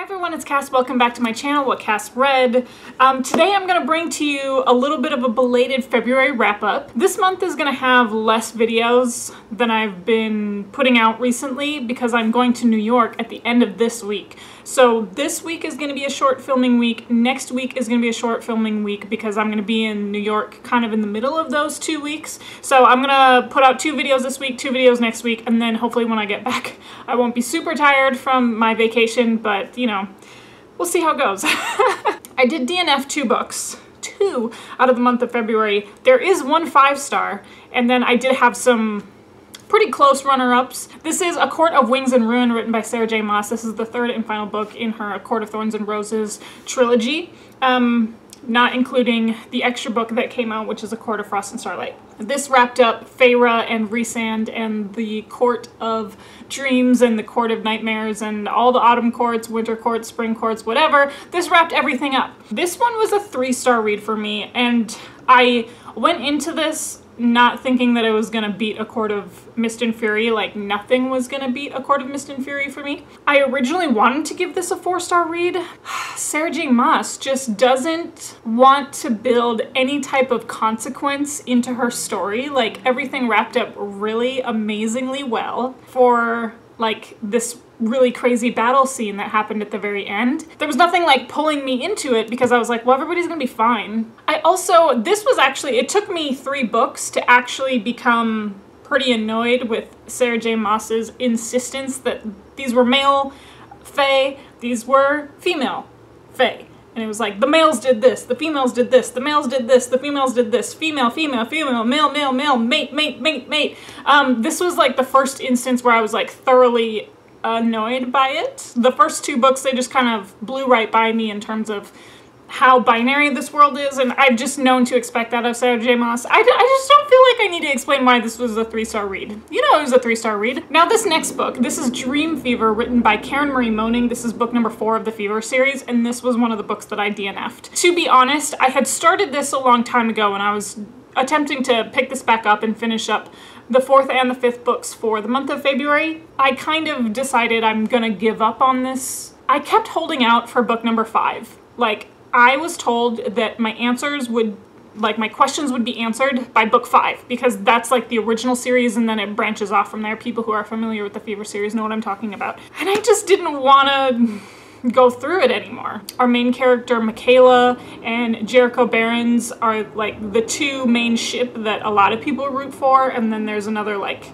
everyone, it's Cass. Welcome back to my channel, What Cass Read. Today I'm going to bring to you a little bit of a belated February wrap-up. This month is going to have less videos than I've been putting out recently because I'm going to New York at the end of this week. So this week is going to be a short filming week. Next week is going to be a short filming week because I'm going to be in New York kind of in the middle of those 2 weeks. So I'm going to put out 2 videos this week, 2 videos next week, and then hopefully when I get back I won't be super tired from my vacation, but you know, we'll see how it goes. I did DNF 2 books. 2 out of the month of February. There is 1 5-star, and then I did have some pretty close runner-ups. This is A Court of Wings and Ruin, written by Sarah J. Maas. This is the 3rd and final book in her A Court of Thorns and Roses trilogy, not including the extra book that came out, which is A Court of Frost and Starlight. This wrapped up Feyre and Rhysand and the Court of Dreams and the Court of Nightmares and all the autumn courts, winter courts, spring courts, whatever. This wrapped everything up. This one was a 3-star read for me, and I went into this not thinking that it was gonna beat A Court of Mist and Fury. Like, nothing was gonna beat A Court of Mist and Fury for me. I originally wanted to give this a 4-star read. Sarah J. Maas just doesn't want to build any type of consequence into her story. Like, everything wrapped up really amazingly well for like this really crazy battle scene that happened at the very end. There was nothing like pulling me into it because I was like, well, everybody's gonna be fine. This was actually, it took me 3 books to actually become pretty annoyed with Sarah J. Maas's insistence that these were male fae, these were female fae. And it was like, the males did this, the females did this, the males did this, the females did this, female, female, female, male, male, male, mate, mate, mate, mate. This was like the first instance where I was like thoroughly annoyed by it. The first 2 books, they just kind of blew right by me in terms of how binary this world is, and I've just known to expect that of Sarah J. Maas. I just don't feel like I need to explain why this was a 3-star read. You know it was a 3-star read. Now this next book, this is Dreamfever, written by Karen Marie Moning. This is book number 4 of the Fever series, and this was one of the books that I DNF'd. To be honest, I had started this a long time ago, and I was attempting to pick this back up and finish up the 4th and the 5th books for the month of February. I kind of decided I'm gonna give up on this. I kept holding out for book number 5. Like, I was told that my answers would, like, my questions would be answered by book 5, because that's like the original series and then it branches off from there. People who are familiar with the Fever series know what I'm talking about. And I just didn't want to go through it anymore. Our main character, Michaela, and Jericho Barons are like the 2 main ship that a lot of people root for, and then there's another, like,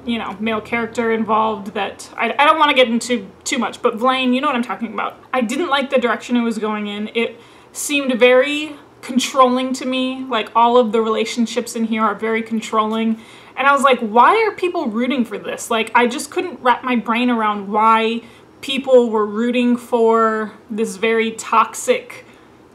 you know, male character involved that I don't want to get into too much, but Blaine, you know what I'm talking about. I didn't like the direction it was going in. It seemed very controlling to me. Like, all of the relationships in here are very controlling. And I was like, why are people rooting for this? Like, I just couldn't wrap my brain around why people were rooting for this very toxic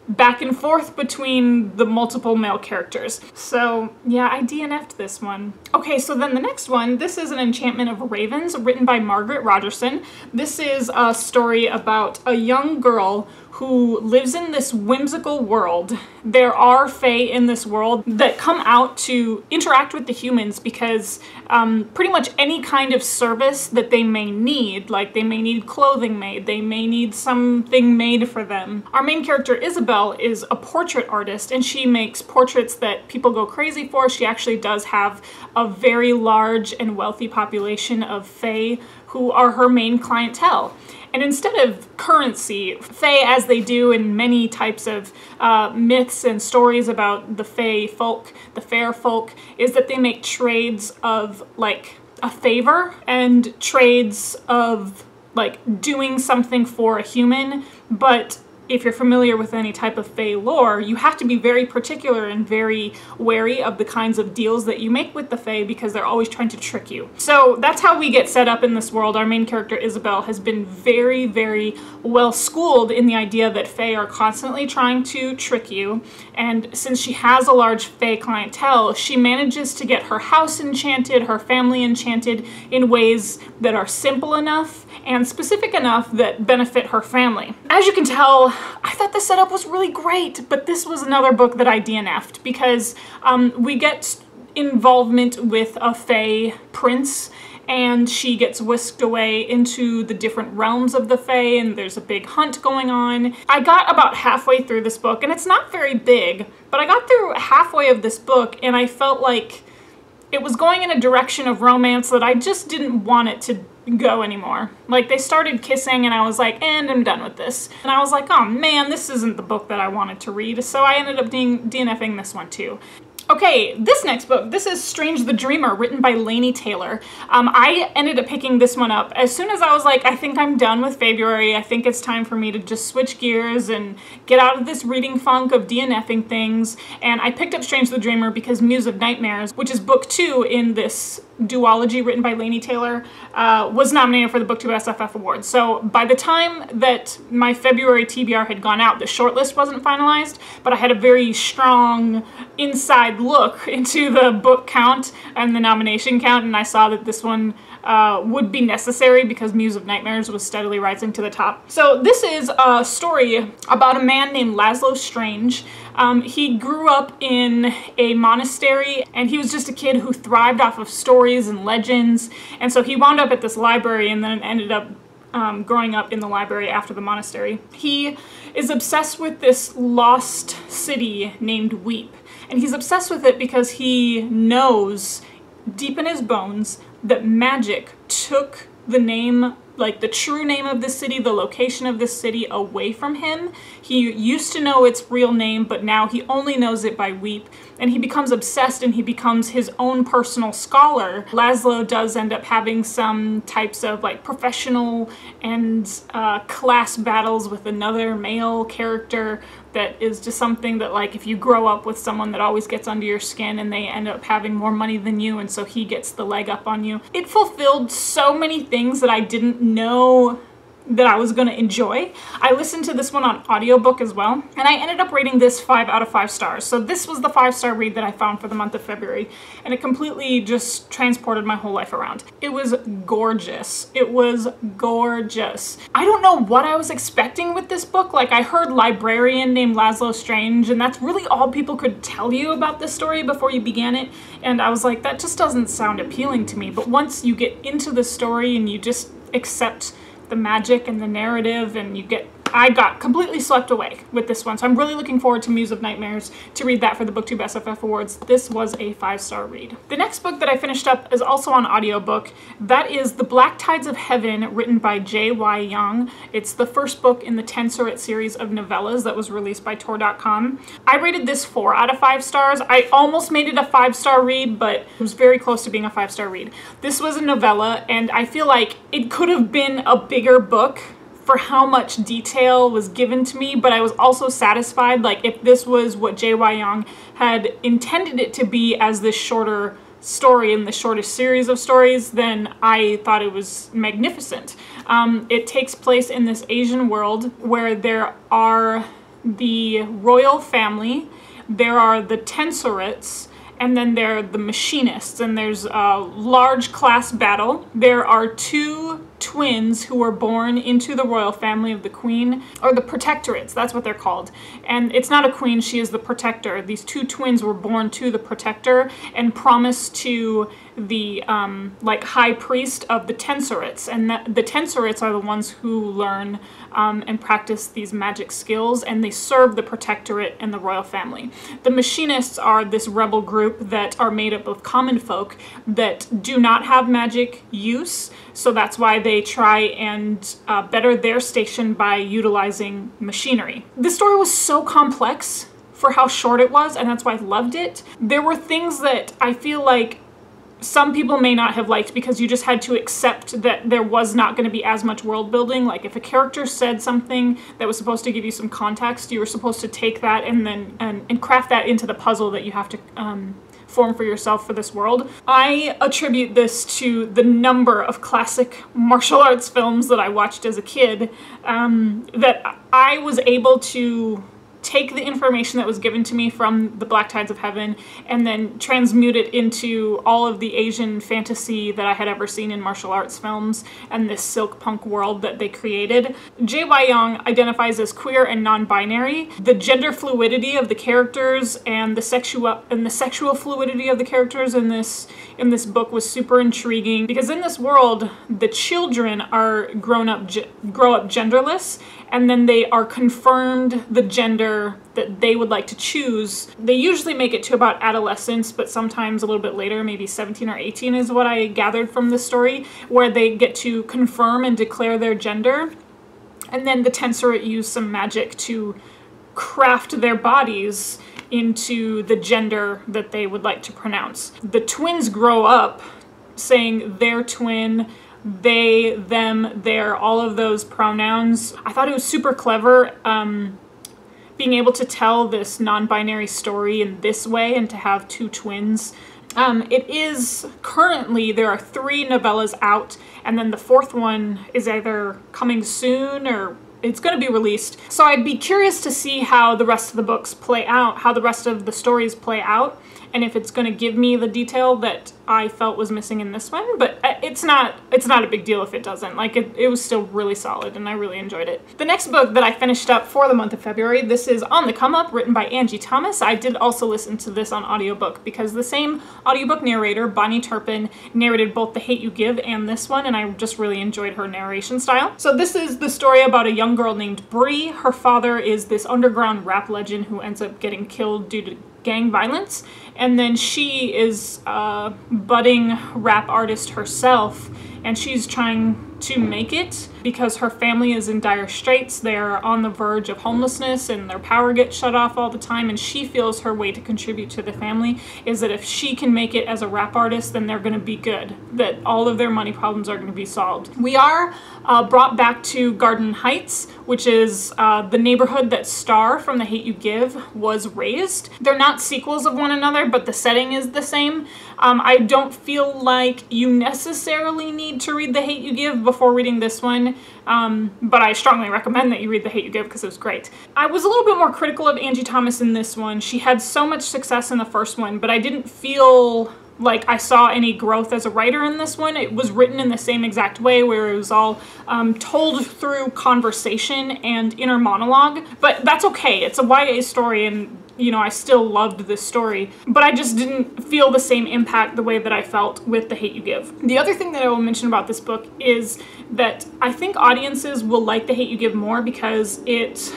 back and forth between the multiple male characters. So yeah, I DNF'd this one. Okay, so then the next one, this is an Enchantment of Ravens, written by Margaret Rogerson. This is a story about a young girl who lives in this whimsical world. There are fae in this world that come out to interact with the humans because pretty much any kind of service that they may need, like they may need clothing made, they may need something made for them. Our main character, Isabel, is a portrait artist, and she makes portraits that people go crazy for. She actually does have a very large and wealthy population of fae who are her main clientele. And instead of currency, fae, as they do in many types of myths and stories about the fae folk, the fair folk, is that they make trades of, like, a favor and trades of, like, doing something for a human. But if you're familiar with any type of fae lore, you have to be very particular and very wary of the kinds of deals that you make with the fae because they're always trying to trick you. So that's how we get set up in this world. Our main character, Isabel, has been very, very well schooled in the idea that fae are constantly trying to trick you. And since she has a large fae clientele, she manages to get her house enchanted, her family enchanted in ways that are simple enough and specific enough that benefit her family. As you can tell, I thought the setup was really great, but this was another book that I DNF'd because we get involvement with a fae prince, and she gets whisked away into the different realms of the Fae, and there's a big hunt going on. I got about halfway through this book, and it's not very big, but I got through halfway of this book and I felt like it was going in a direction of romance that I just didn't want it to go anymore. Like, they started kissing and I was like, and I'm done with this. And I was like, oh man, this isn't the book that I wanted to read, so I ended up DNFing this one too. Okay, this next book, this is Strange the Dreamer, written by Laini Taylor. I ended up picking this one up as soon as I was like, I think I'm done with February. I think it's time for me to just switch gears and get out of this reading funk of DNFing things. And I picked up Strange the Dreamer because Muse of Nightmares, which is book 2 in this duology written by Laini Taylor, was nominated for the BookTube SFF Award. So by the time that my February TBR had gone out, the shortlist wasn't finalized, but I had a very strong inside look into the book count and the nomination count, and I saw that this one would be necessary because Muse of Nightmares was steadily rising to the top. So this is a story about a man named Laszlo Strange. He grew up in a monastery, and he was just a kid who thrived off of stories and legends, and so he wound up at this library and then ended up growing up in the library after the monastery. He is obsessed with this lost city named Weep, and he's obsessed with it because he knows deep in his bones that magic took the name, like the true name of this city, the location of this city, away from him. He used to know its real name, but now he only knows it by Weep, and he becomes obsessed and he becomes his own personal scholar. Laszlo does end up having some types of like professional and class battles with another male character that is just something that, like, if you grow up with someone that always gets under your skin and they end up having more money than you, and so he gets the leg up on you. It fulfilled so many things that I didn't know that I was going to enjoy. I listened to this one on audiobook as well, and I ended up rating this 5 out of 5 stars. So this was the 5-star read that I found for the month of February, and it completely just transported my whole life around. It was gorgeous. It was gorgeous. I don't know what I was expecting with this book. Like, I heard librarian named Laszlo Strange, and that's really all people could tell you about this story before you began it, and I was like, that just doesn't sound appealing to me. But once you get into the story and you just accept the magic and the narrative, and I got completely swept away with this one. So I'm really looking forward to Muse of Nightmares, to read that for the BookTube SFF Awards. This was a 5-star read. The next book that I finished up is also on audiobook. That is The Black Tides of Heaven, written by J.Y. Young. It's the first book in the Tensoret series of novellas that was released by Tor.com. I rated this 4 out of 5 stars. I almost made it a 5-star read, but it was very close to being a 5-star read. This was a novella, and I feel like it could have been a bigger book for how much detail was given to me, but I was also satisfied. Like, if this was what J.Y. Young had intended it to be as this shorter story in the shortest series of stories, then I thought it was magnificent. It takes place in this Asian world where there are the royal family, there are the Tensorets, and then there are the machinists, and there's a large class battle. There are 2 twins who were born into the royal family of the queen, or the protectorates, that's what they're called. And it's not a queen, she is the protector. These 2 twins were born to the protector and promised to the like high priest of the Tensorets, and the Tensorets are the ones who learn and practice these magic skills, and they serve the protectorate and the royal family. The machinists are this rebel group that are made up of common folk that do not have magic use, so that's why they try and better their station by utilizing machinery. This story was so complex for how short it was, and that's why I loved it. There were things that I feel like some people may not have liked because you just had to accept that there was not going to be as much world building. Like, if a character said something that was supposed to give you some context, you were supposed to take that and then and craft that into the puzzle that you have to form for yourself for this world. I attribute this to the number of classic martial arts films that I watched as a kid, that I was able to take the information that was given to me from the Black Tides of Heaven and then transmute it into all of the Asian fantasy that I had ever seen in martial arts films and this silk punk world that they created. J.Y. Young identifies as queer and non-binary. The gender fluidity of the characters and the sexual fluidity of the characters in this book was super intriguing, because in this world the children are grow up genderless, and then they are confirmed the gender that they would like to choose. They usually make it to about adolescence, but sometimes a little bit later, maybe 17 or 18 is what I gathered from this story, where they get to confirm and declare their gender. And then the Tenserate use some magic to craft their bodies into the gender that they would like to pronounce. The twins grow up saying their twin, they, them, their, all of those pronouns. I thought it was super clever being able to tell this non-binary story in this way and to have two twins. It is currently, there are 3 novellas out, and then the 4th one is either coming soon or it's going to be released. So I'd be curious to see how the rest of the books play out, how the rest of the stories play out, and if it's going to give me the detail that I felt was missing in this one. But it's not a big deal if it doesn't. Like, it was still really solid, and I really enjoyed it. The next book that I finished up for the month of February, this is On the Come Up, written by Angie Thomas. I did also listen to this on audiobook because the same audiobook narrator, Bonnie Turpin, narrated both The Hate U Give and this one, and I just really enjoyed her narration style. So this is the story about a young girl named Bree. Her father is this underground rap legend who ends up getting killed due to gang violence, and then she is a budding rap artist herself, and she's trying to make it because her family is in dire straits. They're on the verge of homelessness and their power gets shut off all the time, and she feels her way to contribute to the family is that if she can make it as a rap artist, then they're going to be good, that all of their money problems are going to be solved. We are brought back to Garden Heights, which is the neighborhood that Star from The Hate U Give was raised. They're not sequels of one another, but the setting is the same. I don't feel like you necessarily need to read The Hate U Give before reading this one, but I strongly recommend that you read The Hate U Give because it was great. I was a little bit more critical of Angie Thomas in this one. She had so much success in the first one, but I didn't feel like I saw any growth as a writer in this one. It was written in the same exact way, where it was all told through conversation and inner monologue, but that's okay. It's a YA story, and you know, I still loved this story, but I just didn't feel the same impact the way that I felt with The Hate U Give. The other thing that I will mention about this book is that I think audiences will like The Hate U Give more because it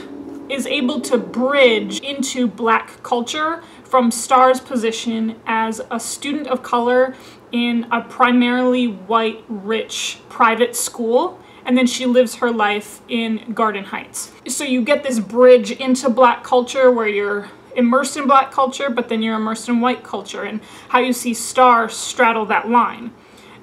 is able to bridge into Black culture from Star's position as a student of color in a primarily white, rich, private school, and then she lives her life in Garden Heights. So you get this bridge into Black culture where you're immersed in Black culture, but then you're immersed in white culture, and how you see Star straddle that line.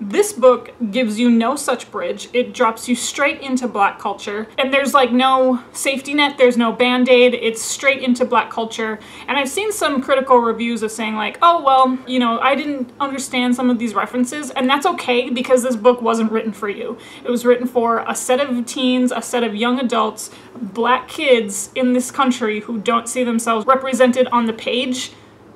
This book gives you no such bridge. It drops you straight into Black culture, and there's like no safety net, there's no band-aid, it's straight into Black culture. And I've seen some critical reviews of saying like, oh well, you know, I didn't understand some of these references, and that's okay because this book wasn't written for you. It was written for a set of teens, a set of young adults, Black kids in this country who don't see themselves represented on the page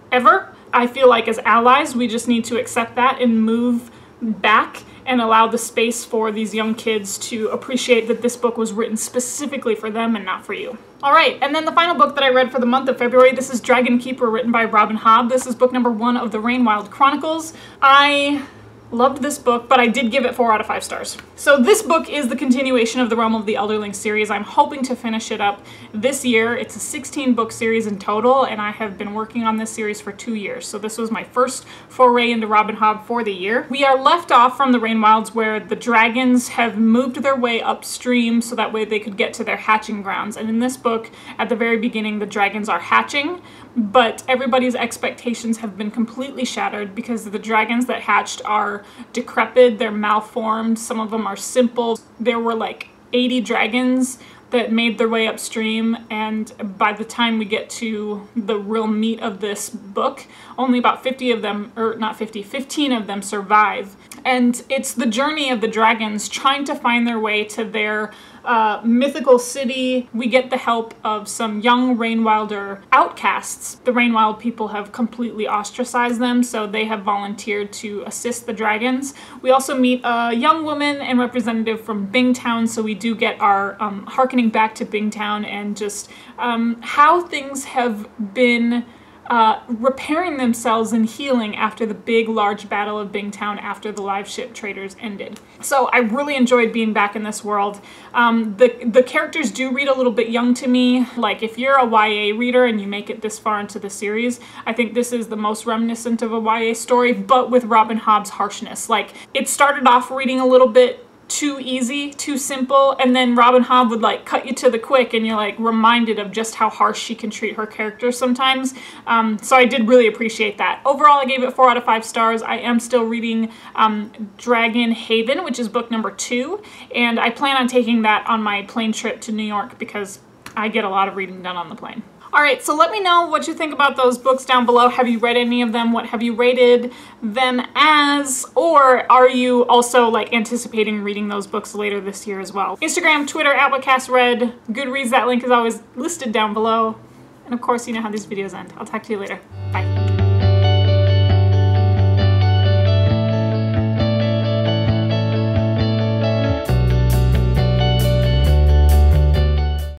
ever. I feel like as allies, we just need to accept that and move back and allow the space for these young kids to appreciate that this book was written specifically for them and not for you. All right, and then the final book that I read for the month of February, this is Dragon Keeper, written by Robin Hobb. This is book number 1 of the Rainwild Chronicles. I loved this book, but I did give it 4 out of 5 stars. So this book is the continuation of the Realm of the Elderling series. I'm hoping to finish it up this year. It's a 16-book series in total, and I have been working on this series for 2 years. So this was my first foray into Robin Hobb for the year. We are left off from the Rainwilds where the dragons have moved their way upstream so that way they could get to their hatching grounds. And in this book, at the very beginning, the dragons are hatching, but everybody's expectations have been completely shattered because the dragons that hatched are decrepit, they're malformed, some of them are simple. There were like 80 dragons that made their way upstream, and by the time we get to the real meat of this book, only about 50 of them, or not 50, 15 of them survive. And it's the journey of the dragons trying to find their way to their mythical city. We get the help of some young Rainwilder outcasts. The Rainwild people have completely ostracized them, so they have volunteered to assist the dragons. We also meet a young woman and representative from Bingtown, so we do get our harkening back to Bingtown and just how things have been repairing themselves and healing after the big, large battle of Bingtown after the live ship traders ended. So I really enjoyed being back in this world. The characters do read a little bit young to me. Like, if you're a YA reader and you make it this far into the series, I think this is the most reminiscent of a YA story, but with Robin Hobb's harshness. Like, it started off reading a little bit too easy, too simple, and then Robin Hobb would like cut you to the quick and you're like reminded of just how harsh she can treat her characters sometimes. So I did really appreciate that. Overall, I gave it 4 out of 5 stars. I am still reading Dragon Haven, which is book number 2, and I plan on taking that on my plane trip to New York because I get a lot of reading done on the plane. Alright, so let me know what you think about those books down below. Have you read any of them? What have you rated them as? Or are you also like anticipating reading those books later this year as well? Instagram, Twitter, @whatcassread, Goodreads, that link is always listed down below. And of course, you know how these videos end. I'll talk to you later. Bye.